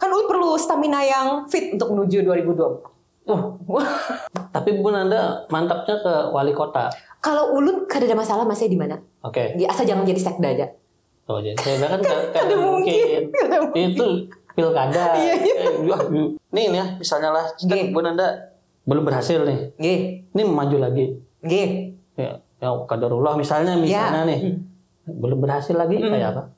Kan Ulun perlu stamina yang fit untuk menuju 2024. Tapi Bun Anda mantapnya ke wali kota. Kalau Ulun kada ada masalah masih di mana? Oke. Asal jangan jadi sekda aja. Oh, jadi saya kan Kada mungkin. Itu pilkada. Iya. Nih ya, misalnya lah, kan Bun Anda belum berhasil nih. Ini maju lagi. Ya, qadarullah misalnya nih. Belum berhasil lagi kayak apa?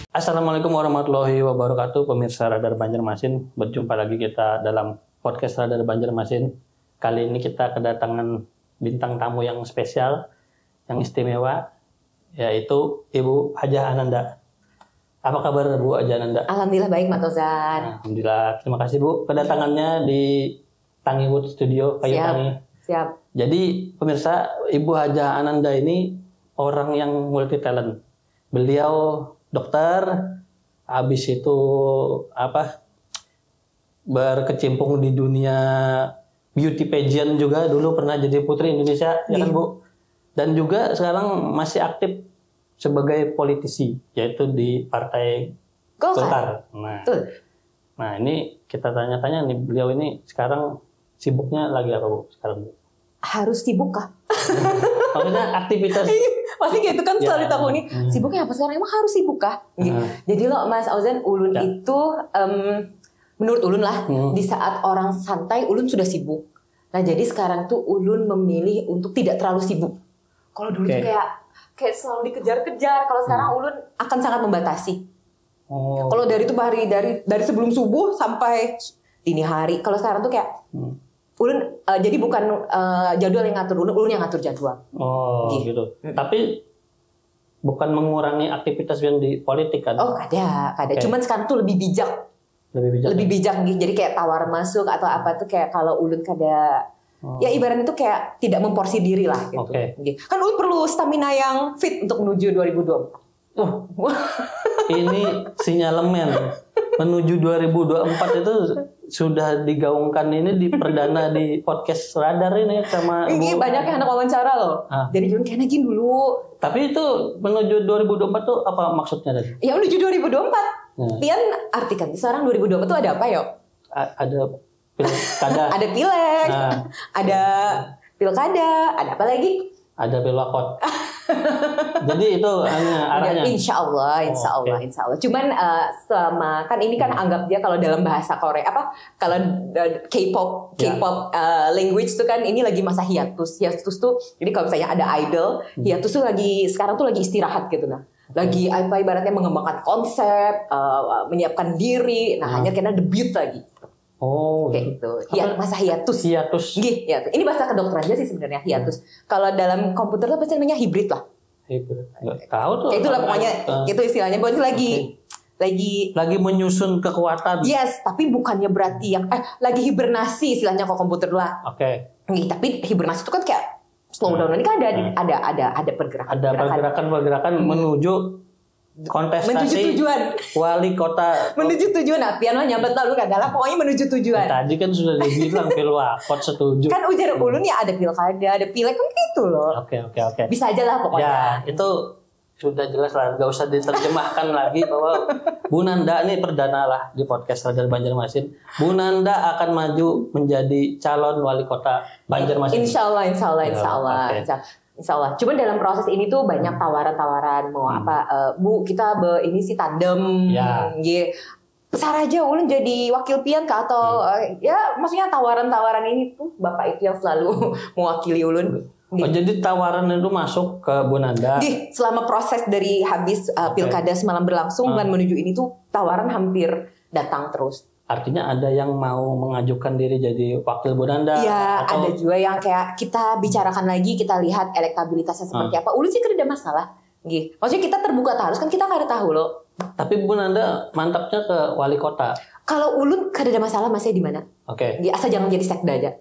Assalamualaikum warahmatullahi wabarakatuh, pemirsa Radar Banjarmasin. Berjumpa lagi kita dalam podcast Radar Banjarmasin. Kali ini kita kedatangan bintang tamu yang spesial, yang istimewa, yaitu Ibu Hajah Ananda. Apa kabar Bu Hajah Ananda? Alhamdulillah baik, Mak Tozan. Alhamdulillah, terima kasih Bu kedatangannya di Tangiwood Studio Kayu Tangi. Siap. Jadi pemirsa, Ibu Hajah Ananda ini orang yang multi talent. Beliau dokter, habis itu berkecimpung di dunia beauty pageant juga, dulu pernah jadi Putri Indonesia, ya kan Bu? Dan juga sekarang masih aktif sebagai politisi, yaitu di Partai Golkar. Nah ini kita tanya-tanya nih, beliau ini sekarang sibuknya lagi apa Bu? Sekarang Bu? Harus sibuk kah? Maksudnya aktivitas. Pasti gitu kan selalu ditakuni. Sibuknya apa sekarang? Emang harus sibuk kah? Jadi loh Mas Auzan, Ulun itu menurut Ulun lah, di saat orang santai Ulun sudah sibuk. Nah jadi sekarang tuh Ulun memilih untuk tidak terlalu sibuk. Kalau dulu tuh kayak selalu dikejar-kejar. Kalau sekarang Ulun akan sangat membatasi. Kalau dari itu dari sebelum subuh sampai dini hari. Kalau sekarang tuh kayak Ulun jadi bukan jadwal yang ngatur Ulun yang ngatur jadwal. Gitu. Tapi bukan mengurangi aktivitas yang di politik kan? Ada. Cuman sekarang tuh lebih bijak. Lebih bijak gitu. Jadi kayak tawaran masuk atau apa tuh kayak kalau Ulun kada ya ibaratnya tuh kayak tidak memporsi diri lah gitu. Kan Ulun perlu stamina yang fit untuk menuju 2024. Ini sinyalemen menuju 2024 itu sudah digaungkan ini di perdana di podcast Radar ini sama ini banyak yang anak wawancara loh. Jadi jangan kena gini dulu. Tapi itu menuju 2024 tuh apa maksudnya tadi? Ya menuju 2024. Pian artikan sekarang 2024 tuh ada apa yuk? Ada pilkada. Ada pileg. Ada pilkada. Ada apa lagi? Ada pilwakot. Jadi itu arahnya. Insya Allah. Cuman selama kan ini kan anggap dia kalau dalam bahasa Korea kalau K-pop language tuh kan ini lagi masa hiatus. Hiatus tuh jadi kalau misalnya ada idol, hiatus tuh sekarang tuh lagi istirahat gitu nah. Lagi ibaratnya mengembangkan konsep, menyiapkan diri. Nah hanya karena debut lagi. Gitu. Masa hiatus. Ini bahasa kedokterannya sih sebenarnya hiatus. Kalau dalam komputer tuh pasti namanya hibrid lah. Nggak tahu tuh. Itulah pokoknya itu istilahnya. Buat lagi menyusun kekuatan. Yes, tapi bukannya berarti yang lagi hibernasi istilahnya kalau komputer lah. Tapi hibernasi itu kan kayak slow down. Ini kan ada pergerakan. Ada pergerakan menuju kontestasi menuju tujuan wali kota. Menuju tujuan. Nah, pian nyambet lalu gak adalah pokoknya menuju tujuan. Tadi kan sudah dibilang pilwakot setuju. Kan ujar Ulun ya ada pilkada, ada pileg kan gitu loh. Oke. Bisa aja lah pokoknya. Ya, itu sudah jelas lah, gak usah diterjemahkan lagi bahwa Bu Nanda ini perdana lah di podcast Radar Banjarmasin. Bu Nanda akan maju menjadi calon wali kota Banjarmasin. Insya Allah. Insya Allah. Cuman dalam proses ini tuh banyak tawaran-tawaran mau Bu kita ini sih tandem. Besar aja Ulun jadi wakil pian kah atau ya maksudnya tawaran-tawaran ini tuh Bapak itu yang selalu mewakili Ulun. Jadi tawaran itu masuk ke Bu Nanda. Selama proses dari habis pilkada semalam berlangsung dan menuju ini tuh tawaran hampir datang terus. Artinya ada yang mau mengajukan diri jadi wakil Bu Nanda? Iya, ada juga yang kayak kita bicarakan lagi, kita lihat elektabilitasnya seperti apa. Ulun sih kan ada masalah. Maksudnya kita terbuka terus kan kita nggak ada tahu loh. Tapi Bu Nanda mantapnya ke wali kota. Kalau Ulun kan ada masalah masih di mana? Oke. Asal jangan jadi sekda aja.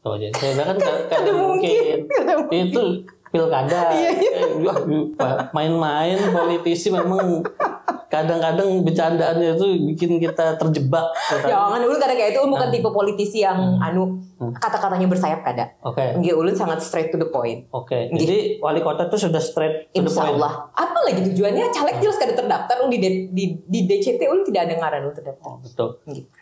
Jadi saya kan kada mungkin. Itu pilkada. Main-main politisi memang kadang-kadang bercandaannya itu bikin kita terjebak. Jangan, Ulun kadang kayak itu bukan tipe politisi yang kata-katanya bersayap kada. Oke. Ulun sangat straight to the point. Oke. Jadi wali kota itu sudah straight to the point. Insyaallah. Apa lagi tujuannya? Caleg jelas kada terdaftar. Ulun di DCT ulun tidak ada ngaran ulun terdaftar. Betul.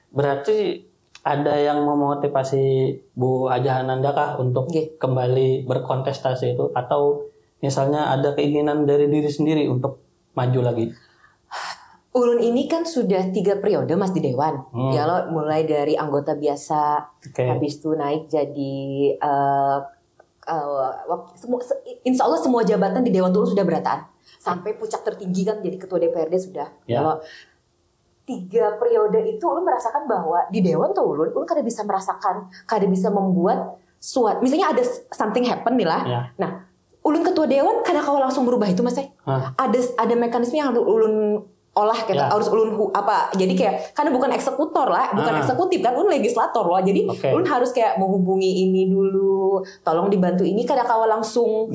Berarti ada yang memotivasi Bu Hajah Ananda kah untuk kembali berkontestasi itu, atau misalnya ada keinginan dari diri sendiri untuk maju lagi? Ulun ini kan sudah 3 periode Mas di Dewan. Ya lo mulai dari anggota biasa, habis itu naik jadi insya Allah semua jabatan di Dewan Ulun sudah berataan. Sampai puncak tertinggi kan jadi ketua DPRD sudah. Kalau 3 periode itu ulun merasakan bahwa di Dewan tuh ulun kada bisa merasakan, kada bisa membuat suatu, misalnya ada something happen nih lah. Nah, ulun ketua Dewan kada kau langsung berubah itu Mas. Ada mekanisme yang ulun olah kita harus ulun jadi kayak karena bukan eksekutor lah, bukan eksekutif kan, ulun legislator loh. Jadi ulun harus kayak menghubungi ini dulu, tolong dibantu ini, kada kau langsung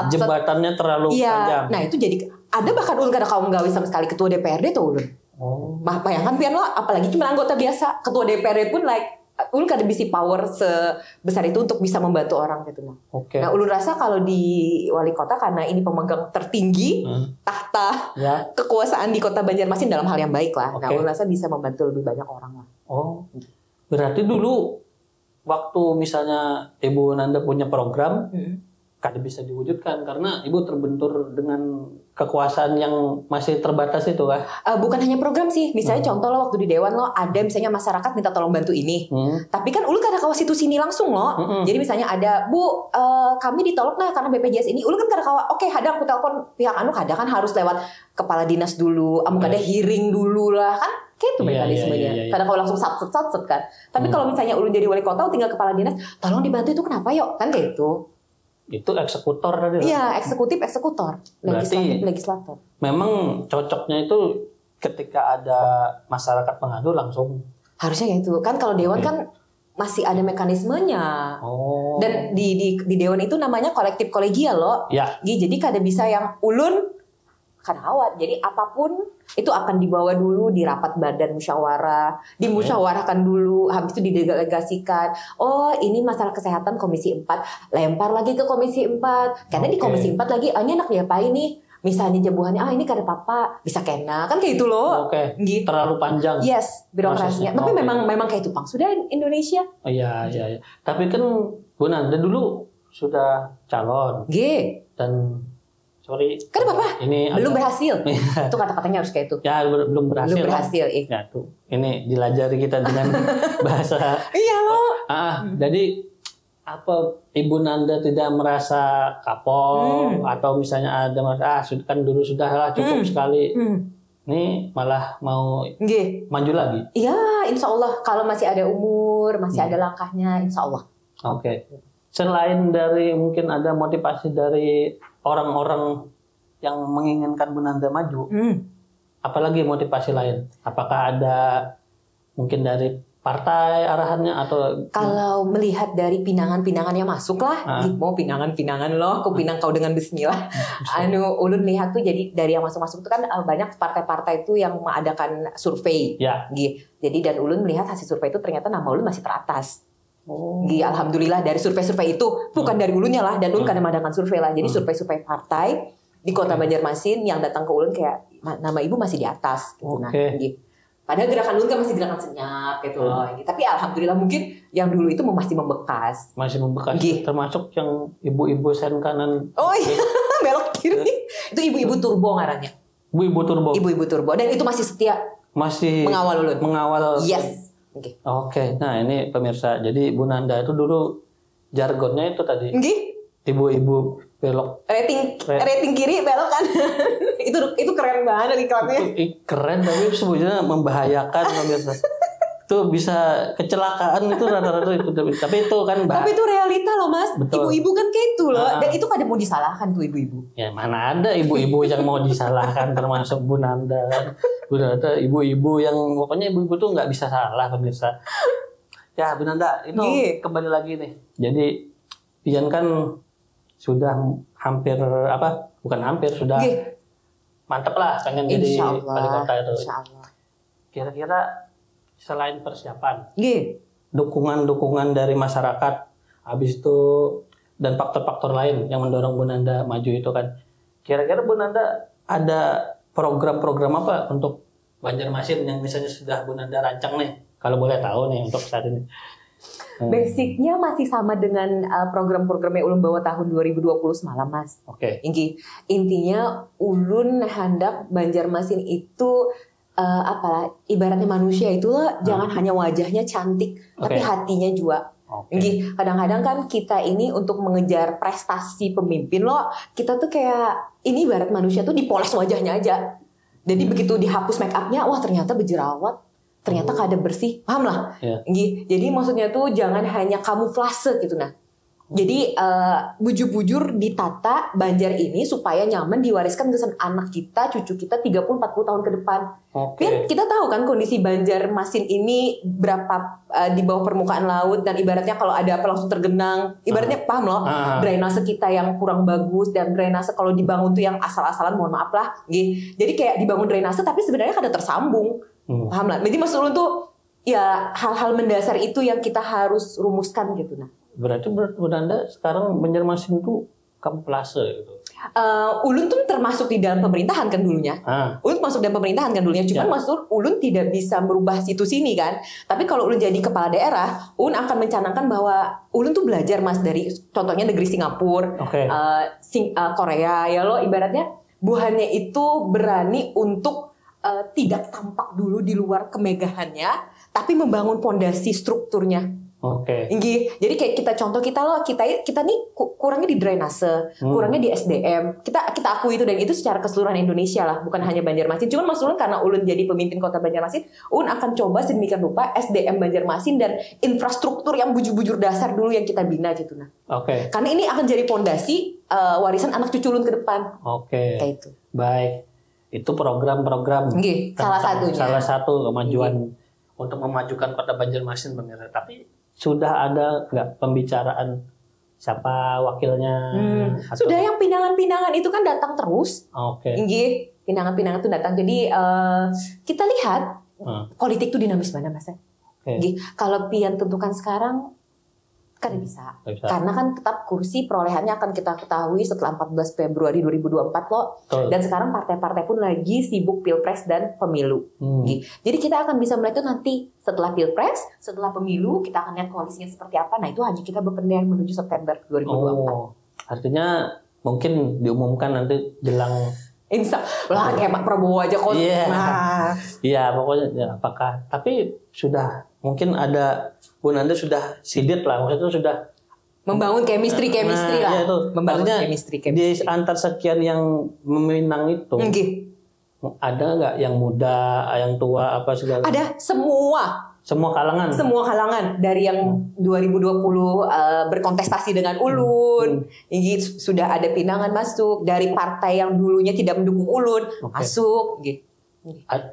jembatannya terlalu panjang. Nah, itu jadi ada bahkan ulun kada kau nggawi sama sekali ketua DPRD tuh ulun. Bayangkan pian lo, apalagi cuma anggota biasa, ketua DPRD pun ulun kada bisa power sebesar itu untuk bisa membantu orang gitu. Nah, ulun rasa kalau di wali kota karena ini pemegang tertinggi tahta kekuasaan di Kota Banjarmasin dalam hal yang baik lah. Nah, ulun rasa bisa membantu lebih banyak orang lah. Berarti dulu waktu misalnya Ibu Nanda punya program kada bisa diwujudkan karena Ibu terbentur dengan kekuasaan yang masih terbatas itu kah? Bukan hanya program sih, misalnya contoh lo waktu di Dewan lo ada misalnya masyarakat minta tolong bantu ini, tapi kan ulun kada kawa situ sini langsung lo. Jadi misalnya ada Bu, kami ditolong nah karena BPJS ini, ulun kan kada kawa. Oke, hadang aku telepon pihak kada kan harus lewat kepala dinas dulu, kada hearing dulu lah kan. Kayak itu mekanismenya. Kadang kalau langsung satset kan. Tapi kalau misalnya ulun jadi wali kota, tinggal kepala dinas, tolong dibantu itu kenapa yuk? Kan kayak itu. Itu eksekutor tadi. Iya, eksekutor, legislator. Memang cocoknya itu ketika ada masyarakat mengadu langsung. Harusnya kayak itu. Kan kalau Dewan kan masih ada mekanismenya. Dan di Dewan itu namanya kolektif kolegial loh. Jadi kada bisa yang ulun awat. Jadi apapun itu akan dibawa dulu di rapat badan musyawarah, dimusyawarahkan dulu, habis itu didelegasikan. Oh, ini masalah kesehatan Komisi 4, lempar lagi ke Komisi 4. Karena di Komisi 4 lagi, ini enak diapain nih? Misalnya jabuhannya, ini kada apa-apa, bisa kena. Kan kayak itu loh. Gitu. Terlalu panjang. Yes, birokrasinya. Tapi memang kayak itu Pang. Sudah Indonesia. Iya. Tapi kan Bu Nanda dulu sudah calon. Dan sorry. Kan apa-apa. Ini belum berhasil. Itu kata-katanya harus kayak itu. Ya, belum berhasil. Belum berhasil. Ya tuh. Ini dilajari kita dengan bahasa. Iya loh. Jadi apa Ibu Nanda tidak merasa kapok atau misalnya ada merasa sudah kan dulu sudahlah cukup sekali. Ini malah mau maju lagi. Iya, insya Allah kalau masih ada umur, masih ada langkahnya, insya Allah. Selain dari mungkin ada motivasi dari orang-orang yang menginginkan Bu Nanda maju, apalagi motivasi lain? Apakah ada mungkin dari partai arahannya atau? Kalau melihat dari pinangan-pinangan yang masuk lah, mau pinangan-pinangan loh, kau pinang kau dengan Bismillah. Ulun lihat tuh jadi dari yang masuk-masuk itu kan banyak partai-partai itu yang mengadakan survei. Jadi dan ulun melihat hasil survei itu ternyata nama ulun masih teratas. Alhamdulillah dari survei-survei itu bukan dari ulunnya lah, dan ulun kadang mengadakan survei lah. Jadi survei-survei partai di Kota Banjarmasin yang datang ke ulun kayak nama ibu masih di atas gitu. Padahal gerakan ulun kan masih gerakan senyap gitu loh. Tapi alhamdulillah mungkin yang dulu itu masih membekas. Termasuk yang ibu-ibu sen kanan. Belok kiri. Itu ibu-ibu turbo ngarannya. Ibu-ibu turbo dan itu masih setia. Masih mengawal ulun. Yes. Nah ini pemirsa, jadi Bu Nanda itu dulu jargonnya itu tadi. Ibu-ibu belok. Rating kiri belok kan. itu keren banget iklannya. Keren tapi sebenarnya membahayakan pemirsa. Itu bisa kecelakaan itu rata-rata itu. Tapi itu kan tapi itu realita loh Mas. Betul. Ibu-ibu kan kayak itu loh. Dan itu kada mau disalahkan tuh ibu-ibu. Ya mana ada ibu-ibu yang mau disalahkan termasuk Bu Nanda kan. Bu Nanda ibu-ibu yang pokoknya ibu-ibu tuh nggak bisa salah pemirsa. Ya Bu Nanda itu kembali lagi nih. Jadi Pian kan sudah hampir bukan hampir, sudah mantep lah pengen jadi wali kota itu. Kira-kira selain persiapan, dukungan dari masyarakat, habis itu dan faktor-faktor lain yang mendorong Bu Nanda maju itu kan, kira-kira Bu Nanda ada program-program apa untuk Banjarmasin yang misalnya sudah Bu Nanda rancang nih, kalau boleh tahu nih untuk saat ini? Basicnya masih sama dengan program-programnya Ulun bawa tahun 2020 semalam, Mas. Oke. Intinya Ulun hendak Banjarmasin itu ibaratnya manusia itu jangan hanya wajahnya cantik, tapi hatinya juga. Kadang-kadang kan kita ini untuk mengejar prestasi pemimpin kita tuh kayak ini ibarat manusia tuh dipoles wajahnya aja. Jadi begitu dihapus make upnya, wah ternyata berjerawat, ternyata kada bersih, paham lah. Jadi maksudnya tuh jangan hanya kamuflase gitu nah. Jadi bujur-bujur ditata Banjar ini supaya nyaman diwariskan ke anak kita, cucu kita 30-40 tahun ke depan. Biar kita tahu kan kondisi Banjarmasin ini berapa di bawah permukaan laut dan ibaratnya kalau ada apa langsung tergenang. Ibaratnya paham loh, drainase kita yang kurang bagus dan drainase kalau dibangun tuh yang asal-asalan, mohon maaf lah. Jadi kayak dibangun drainase tapi sebenarnya kada tersambung. Paham lah. Jadi maksud ulun tuh ya hal-hal mendasar itu yang kita harus rumuskan gitu nah. Berarti Bu Nanda sekarang Banjarmasin itu kamuflase gitu. Ulun tuh termasuk di dalam pemerintahan kan dulunya. Ulun masuk dalam pemerintahan kan dulunya. Cuma maksud Ulun tidak bisa merubah situ sini kan. Tapi kalau Ulun jadi kepala daerah, Ulun akan mencanangkan bahwa Ulun tuh belajar Mas dari contohnya negeri Singapura, Korea ya ibaratnya buhannya itu berani untuk tidak tampak dulu di luar kemegahannya, tapi membangun pondasi strukturnya. Jadi kayak kita nih kurangnya di drainase, kurangnya di SDM. Kita akui itu dan itu secara keseluruhan Indonesia lah, bukan hanya Banjarmasin. Cuman Mas Ulun karena Ulun jadi pemimpin Kota Banjarmasin, Ulun akan coba sedemikian rupa SDM Banjarmasin dan infrastruktur yang bujur-bujur dasar dulu yang kita bina gitu nah. Karena ini akan jadi pondasi warisan anak cucu Ulun ke depan. Kayak itu. Baik. Itu program-program salah satu kemajuan untuk memajukan Kota Banjarmasin, pemirsa. Tapi sudah ada nggak pembicaraan siapa wakilnya? Sudah, yang pinangan-pinangan itu kan datang terus. Pinangan-pinangan itu datang. Jadi kita lihat politik itu dinamis banget Mas. Kalau pian tentukan sekarang kan bisa. Karena kan tetap kursi perolehannya akan kita ketahui setelah 14 Februari 2024 loh. Dan sekarang partai-partai pun lagi sibuk pilpres dan pemilu. Jadi kita akan bisa melihat itu nanti setelah pilpres, setelah pemilu kita akan lihat koalisinya seperti apa. Nah itu hanya kita berpendek menuju September 2024. Artinya mungkin diumumkan nanti jelang Insya Allah kayak Pak Prabowo aja kok. Iya pokoknya ya, apakah tapi sudah mungkin ada Bu Nanda sudah sidit lah, maksudnya itu sudah membangun chemistry lah. Itu. Membangun Artinya chemistry. Di antar sekian yang meminang itu ada nggak yang muda, yang tua apa segala? Ada semua kalangan dari yang 2020 berkontestasi dengan Ulun, sudah ada pinangan masuk dari partai yang dulunya tidak mendukung Ulun masuk.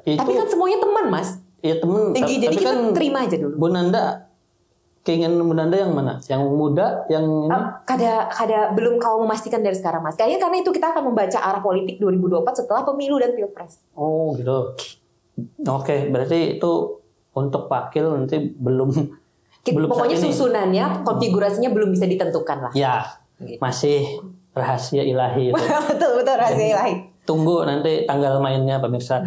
Tapi kan semuanya teman Mas. Iya teman. Jadi kita kan terima aja dulu. Bu Nanda, keinginan Bu Nanda yang mana? Yang muda, yang ini? Kada belum kau memastikan dari sekarang Mas. Kayaknya karena itu kita akan membaca arah politik 2024 setelah pemilu dan pilpres. Oh gitu. Berarti itu untuk wakil nanti belum pokoknya susunannya, konfigurasinya belum bisa ditentukan lah. Ya, masih rahasia ilahi. betul rahasia ilahi. Tunggu nanti tanggal mainnya pemirsa.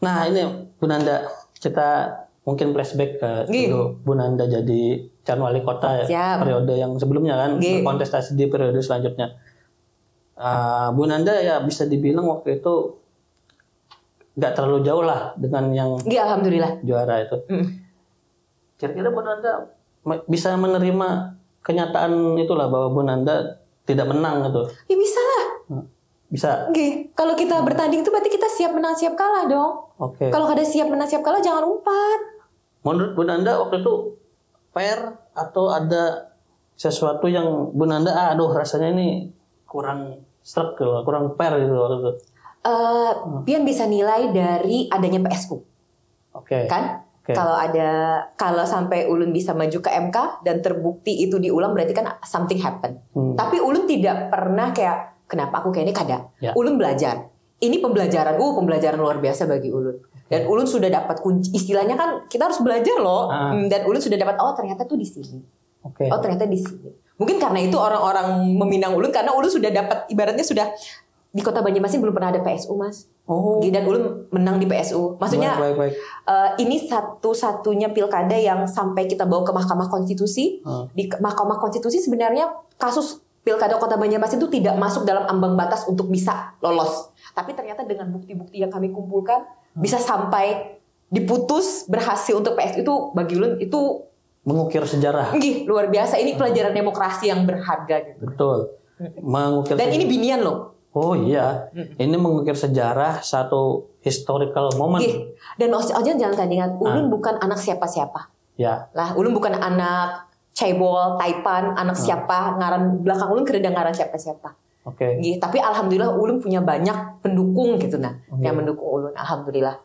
Nah ini Bu Nanda, kita mungkin flashback ke dulu Bu Nanda jadi calon wali kota periode yang sebelumnya kan, berkontestasi di periode selanjutnya. Bu Nanda ya bisa dibilang waktu itu nggak terlalu jauh lah dengan yang alhamdulillah juara itu. Kira-kira Bu Nanda bisa menerima kenyataan itulah bahwa Bu Nanda tidak menang gitu? Ya bisa lah. Bisa. Kalau kita bertanding itu berarti kita siap menang siap kalah dong. Kalau ada siap menang siap kalah jangan umpat. Menurut Bu Nanda waktu itu fair atau ada sesuatu yang Bu Nanda rasanya ini kurang struck gitu, kurang fair gitu waktu itu? Pian bisa nilai dari adanya PSku. Kan? Kalau sampai Ulun bisa maju ke MK dan terbukti itu diulang berarti kan something happen. Tapi Ulun tidak pernah kayak kenapa aku kayak ini kada. Ya. Ulun belajar. Ini pembelajaran luar biasa bagi Ulun. Dan Ulun sudah dapat kunci, istilahnya kan kita harus belajar loh. Dan Ulun sudah dapat ternyata tuh di sini. Oh ternyata di sini. Mungkin karena itu orang-orang meminang Ulun karena Ulun sudah dapat ibaratnya sudah di Kota Banjarmasin belum pernah ada PSU mas. Dan Ulun menang di PSU. Maksudnya baik. Ini satu-satunya pilkada yang sampai kita bawa ke Mahkamah Konstitusi. Di Mahkamah Konstitusi sebenarnya kasus pilkada Kota Banjarmasin itu tidak masuk dalam ambang batas untuk bisa lolos. Tapi ternyata dengan bukti-bukti yang kami kumpulkan bisa sampai diputus berhasil untuk PSU itu bagi Ulun itu mengukir sejarah. Luar biasa. Ini pelajaran demokrasi yang berharga gitu. Betul. Mengukir dan sejarah. Ini binian loh. Oh iya, ini mengukir sejarah satu historical moment. Dan jangan tadi ingat, Ulun bukan anak siapa-siapa. Ya. Lah, Ulun bukan anak cebol, taipan, anak siapa, ngaran belakang Ulun kereda ngaran siapa-siapa. Tapi alhamdulillah Ulun punya banyak pendukung gitu yang mendukung Ulun, alhamdulillah.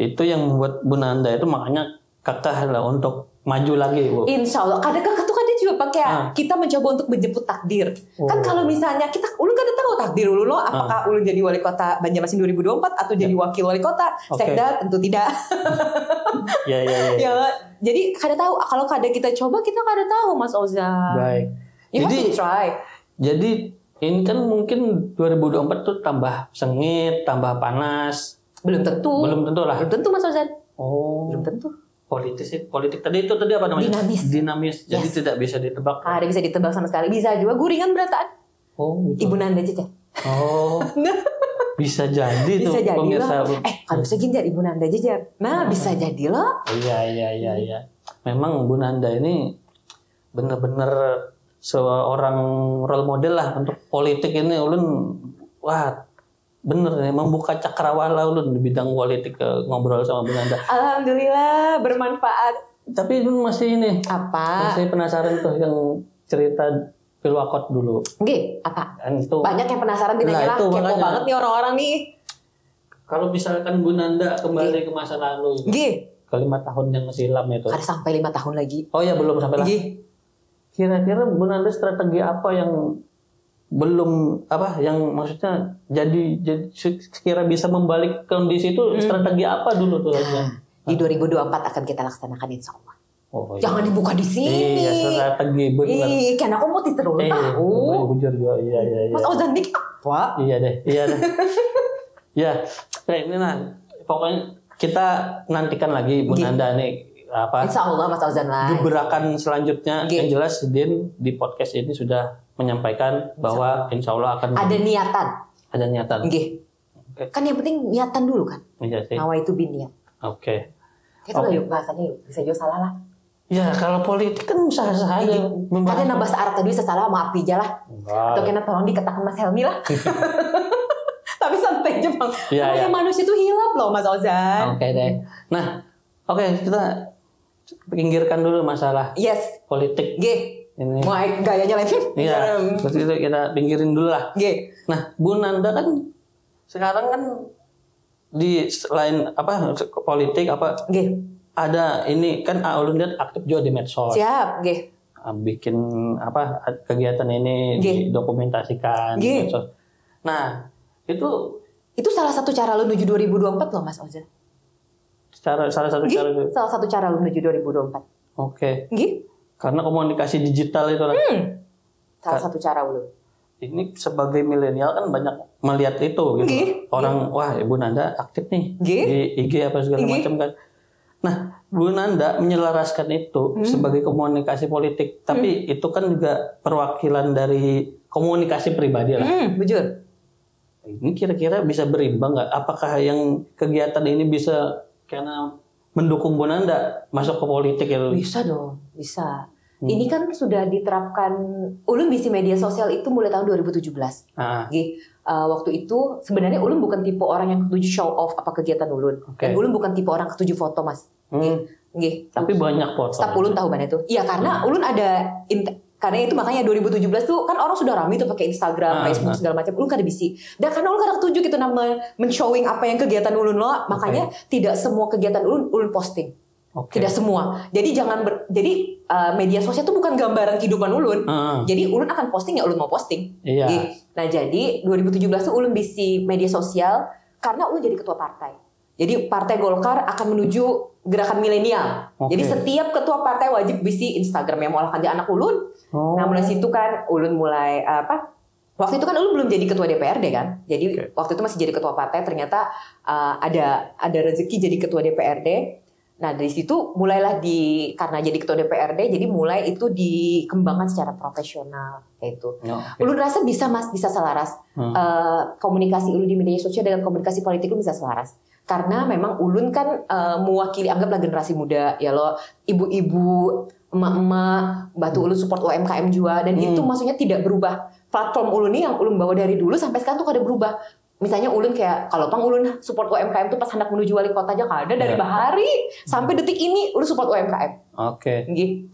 Itu yang membuat Bu Nanda itu makanya kakak lah untuk maju lagi, Bu. Insya Allah. Kadang kakak tuh juga pakai kita mencoba untuk menjemput takdir. Kan kalau misalnya Ulun kadang tahu takdir Ulun loh, apakah Ulun jadi wali kota Banjarmasin 2024 atau jadi wakil wali kota? Sekda tentu tidak. Ya. Jadi kadang tahu kalau kadang kita coba kita kadang tahu Mas Ozan. Baik. You have to try. Jadi ini kan mungkin 2024 tuh tambah sengit, tambah panas. Belum tentu lah. Belum tentu Mas Ozan. Belum tentu. Politik tadi apa namanya? Dinamis. Jadi tidak bisa ditebak. Ada bisa ditebak sama sekali. Bisa juga guringan berataan. Gitu. Ibu Nanda Jejar. Bisa jadi tuh pemirsa. Kalau segini jadi Ibu Nanda Jejar. Bisa jadi loh. Iya. Memang Bu Nanda ini benar-benar seorang role model lah untuk politik ini. Ulun bener nih membuka cakrawala Ulun di bidang politik ngobrol sama Bu Nanda. Alhamdulillah bermanfaat. Tapi Ulun masih ini. Apa? Masih penasaran tuh yang cerita Pilwakot dulu. Apa? Itu, banyak yang penasaran dinanya lah. Kepo banget nih orang-orang nih. Kalau misalkan Bu Nanda kembali ke masa lalu. Ke 5 tahun yang silam itu. Ada sampai 5 tahun lagi. Oh ya belum sampai lagi. Kira-kira Bu Nanda strategi apa yang yang maksudnya jadi sekira bisa membalik kondisi itu strategi apa dulu tuh? Di 2024 akan kita laksanakan insya Allah. Jangan dibuka di sini. Iya, strategi benar. Karena aku mau diterus tahu. Bujur juga. Iya. Mas Ozan dik apa? Iya deh. Ya, ini pokoknya kita nantikan lagi Bu Nanda nih insya Allah Mas Ozan lah. Gebrakan selanjutnya yang jelas Din di podcast ini sudah menyampaikan bahwa insya Allah akan ada niatan. Kan yang penting niatan dulu kan. Iya sih. Nawa itu biniat. Itu lah yuk bahasanya bisa juga salah lah. Ya kalau politik kan sah-sah aja. Katanya bahasa Arab tadi bisa salah maaf aja lah. Atau kena tolong dikatakan Mas Helmi lah. Tapi santai aja bang. Namanya manusia itu hilap loh Mas Ozan. Deh. Nah, kita pinggirkan dulu masalah politik. Ini. Mau gayanya lain. Iya. Terus itu kita pinggirin dulu lah. Nah, Bu Nanda kan sekarang kan di selain politik ada ini kan Ulun lihat aktif juga di medsos. Siap. Bikin kegiatan ini didokumentasikan di medsos. Nah, itu salah satu cara lu menuju 2024 loh Mas Ozan. Salah satu cara lu menuju 2024. Karena komunikasi digital itu lah. Salah satu cara lu. Ini sebagai milenial kan banyak melihat itu gitu. Orang wah Ibu Nanda aktif nih di IG apa segala macam kan. Nah, Bu Nanda menyelaraskan itu sebagai komunikasi politik, tapi itu kan juga perwakilan dari komunikasi pribadi lah. Bujur. Ini kira-kira bisa berimbang nggak? Apakah yang kegiatan ini bisa karena mendukung Bu Nanda masuk ke politik ya? Bisa dong, bisa. Ini kan sudah diterapkan, Ulun bisi media sosial itu mulai tahun 2017. Waktu itu sebenarnya Ulun bukan tipe orang yang ketujuh show off apa kegiatan Ulun. Dan Ulun bukan tipe orang ketujuh foto mas. Tapi banyak foto. Staf Ulun tahu mana itu? Iya karena Ulun ada, karena itu makanya 2017 tuh kan orang sudah ramai tuh pakai Instagram, Facebook segala macam. Ulun kada bisi. Dan karena Ulun kada ketujuh gitu men-showing apa yang kegiatan Ulun lo, makanya tidak semua kegiatan Ulun posting. Oke. Tidak semua. Jadi media sosial itu bukan gambaran kehidupan Ulun. Jadi Ulun akan posting ya Ulun mau posting. Iya. Nah jadi 2017 tuh Ulun bisi media sosial karena Ulun jadi ketua partai. Jadi Partai Golkar akan menuju gerakan milenial. Jadi setiap ketua partai wajib bisi Instagram yang mengolahkan anak Ulun. Nah mulai situ kan Ulun mulai waktu itu kan Ulun belum jadi ketua DPRD kan. Jadi waktu itu masih jadi ketua partai. Ternyata ada rezeki jadi ketua DPRD. Nah dari situ mulailah karena jadi ketua DPRD, jadi mulai itu dikembangkan secara profesional kayak itu. Ulun rasa bisa selaras. Komunikasi Ulun di media sosial dengan komunikasi politik Ulun bisa selaras. Karena memang Ulun kan mewakili anggaplah generasi muda ya lo, ibu-ibu, emak-emak, batu Ulun support UMKM juga dan itu maksudnya tidak berubah. Platform Ulun nih yang Ulun bawa dari dulu sampai sekarang tuh ada berubah. Misalnya Ulun kayak kalau Ulun support UMKM tuh pas hendak menuju wali kota aja ada dari bahari sampai detik ini Ulun support UMKM. Oke. Gitu.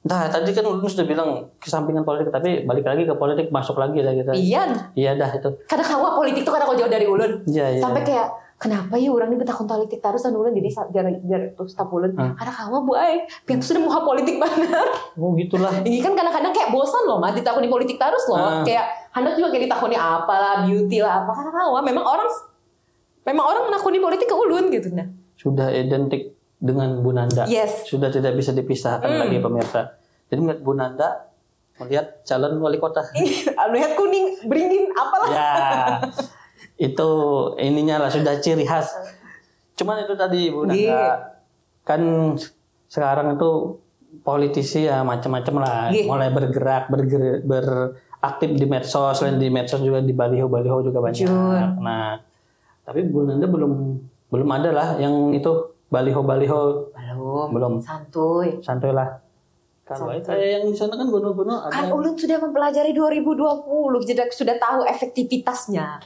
Nah tadi kan Ulun sudah bilang kesampingan politik tapi balik lagi ke politik masuk lagi lah kita. Iya dah itu. Kadang kawa politik tuh kadang kau jauh dari Ulun. Iya. Sampai kayak kenapa ya orang ini betakun politik terus dan Ulun jadi jar tuh staf Ulun. Kadang kawa bu ay, pian tuh sudah mau politik mana? Oh gitulah. Ini kan kadang-kadang kayak bosan loh mas ditakuni politik terus loh. Kayak hendak juga kayak ditakuni apalah beauty lah apa kadang kawa memang orang menakuni politik ke Ulun gitu nah. Sudah identik dengan Bu Nanda. Yes. Sudah tidak bisa dipisahkan lagi pemirsa. Jadi melihat Bu Nanda, melihat calon wali kota. Melihat kuning, beringin, apalah. Ya, itu ininya lah sudah ciri khas. Cuman itu tadi Bu Nanda, kan sekarang itu politisi ya macam-macam lah. Mulai bergerak, beraktif di medsos, selain di medsos juga di baliho-baliho juga banyak. Nah, tapi Bu Nanda belum ada lah yang itu baliho-baliho. Belum. Santuy lah. Kalau yang di sana kan gunung-gunung ada. Kan Ulun sudah mempelajari 2020, jadi sudah tahu efektivitasnya.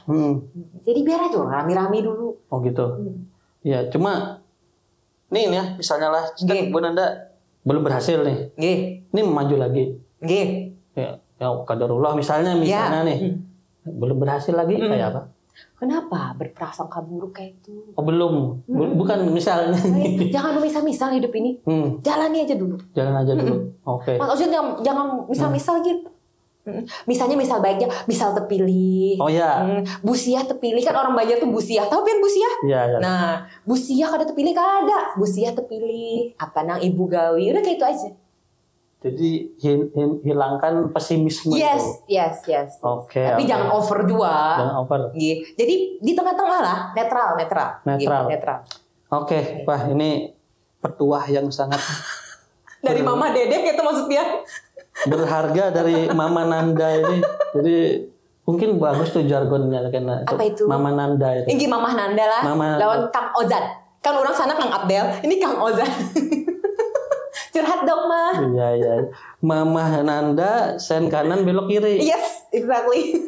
Jadi biar aja rame-rame dulu. Oh gitu. Ya cuma nih ya misalnya lah kan Bu Nanda belum berhasil nih. Ini maju lagi. Ya qadarullah misalnya nih. Belum berhasil lagi kayak apa? Kenapa berprasangka buruk kayak itu? Oh belum, bukan misalnya. Jangan misal-misal hidup ini. Jalani aja dulu. Oke. Mas Ojun jangan misal-misal gitu. Misalnya misal baiknya, misal terpilih. Oh ya. Busiah terpilih kan orang Banjar tuh busiah. Tahu kan busiah? Iya. Nah, busiah kada terpilih kada. Busiah terpilih. Apa nang ibu gawi udah kayak itu aja. Jadi hilangkan pesimisme itu. Yes. Oke. Tapi jangan over juga. Jangan over. Jadi di tengah-tengah lah, netral. Oke, wah ini petuah yang sangat dari Mama Dedek itu maksudnya. Berharga dari Mama Nanda ini. Jadi mungkin bagus tuh jargonnya karena apa itu? Mama Nanda itu. Ini Mama Nanda lah. Lawan Kang Ozan. Kan orang sana Kang Abdel, ini Kang Ozan. Curhat dong mah. Iya. Mama Nanda sen kanan belok kiri. Yes, exactly.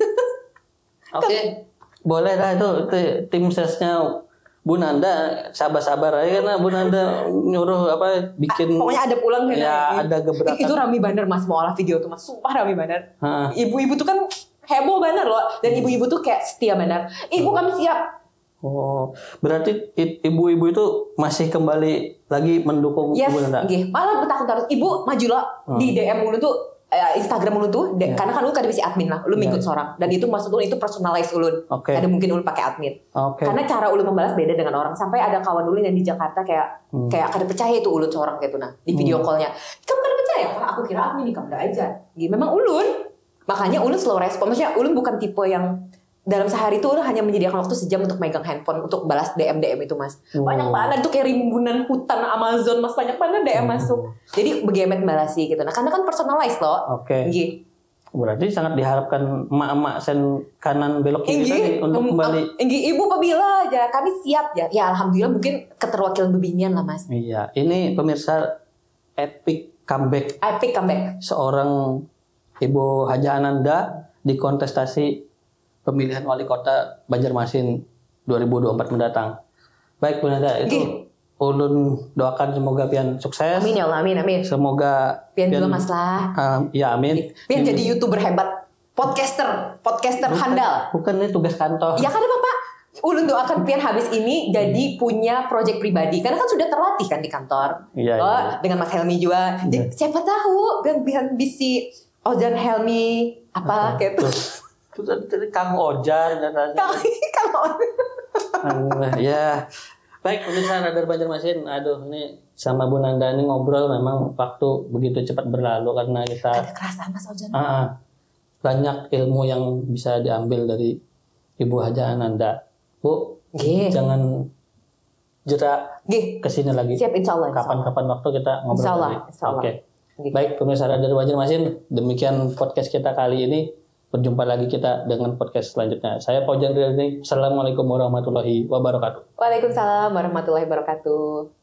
Oke. Boleh lah itu tim sesnya Bu Nanda sabar-sabar aja karena Bu Nanda nyuruh bikin pokoknya ada pulang ya ada gebrakan. Itu rame banget Mas mau olah video tuh Mas. Sumpah rame banget. Ibu-ibu tuh kan heboh banget loh dan ibu-ibu tuh kayak setia banget. Ibu kami siap. Oh, berarti ibu-ibu itu masih kembali lagi mendukung Bu Nanda. Malah bertahun terus. Ibu maju loh di DM Ulun tuh Instagram Ulun tuh karena kan Ulun kada bisa admin lah. Ulun ikut seorang dan itu maksud Ulun itu personalize Ulun. Kada mungkin Ulun pakai admin. Karena cara Ulun membalas beda dengan orang. Sampai ada kawan Ulun yang di Jakarta kayak kada percaya itu Ulun seorang kayak itu nah di video callnya. Kamu kada percaya? Aku kira admin nih kamu udah aja. Memang Ulun. Makanya Ulun slow respon. Maksudnya Ulun bukan tipe yang dalam sehari itu hanya menyediakan waktu sejam untuk megang handphone untuk balas DM itu Mas. Banyak banget tuh kayak rimbunan hutan Amazon Mas, banyak banget DM masuk. Jadi begemet balasi gitu. Nah karena kan personalized loh. Berarti sangat diharapkan emak-emak sen kanan belok kiri tadi untuk kembali. Ibu apabila aja kami siap ya. Ya alhamdulillah mungkin keterwakilan bebinian lah Mas. Iya, ini pemirsa epic comeback. Seorang Ibu Haja Ananda di kontestasi pemilihan wali kota Banjarmasin 2024 mendatang. Baik Bu Nanda, itu ulun doakan semoga pian sukses. Amin ya Allah, amin. Semoga pian juga masalah. Ya amin. Pian jadi YouTuber hebat, podcaster handal. Bukan ini tugas kantor. Ya kan Bapak. Ulun doakan pian habis ini jadi punya project pribadi karena kan sudah terlatih kan di kantor. Iya. Dengan Mas Helmi juga. Jadi, siapa tahu kan pian bisi Ozan Helmi apa gitu. Terus ada Kang Ojar dan lain-lain. Kang Ya. Baik, pemirsa Radar Banjarmasin. Aduh, ini sama Bu Nanda ini ngobrol memang waktu begitu cepat berlalu karena kita ada kerasaan Mas Ozan. Banyak ilmu yang bisa diambil dari Ibu Haja Ananda. Bu, jangan jerak ke sini lagi. Siap, insya Allah. Kapan-kapan waktu kita ngobrol insya Allah, lagi. Insya Allah. Oke. Baik, pemirsa Radar Banjarmasin, demikian podcast kita kali ini. Berjumpa lagi kita dengan podcast selanjutnya. Saya Paujan Ridani. Assalamualaikum warahmatullahi wabarakatuh. Waalaikumsalam warahmatullahi wabarakatuh.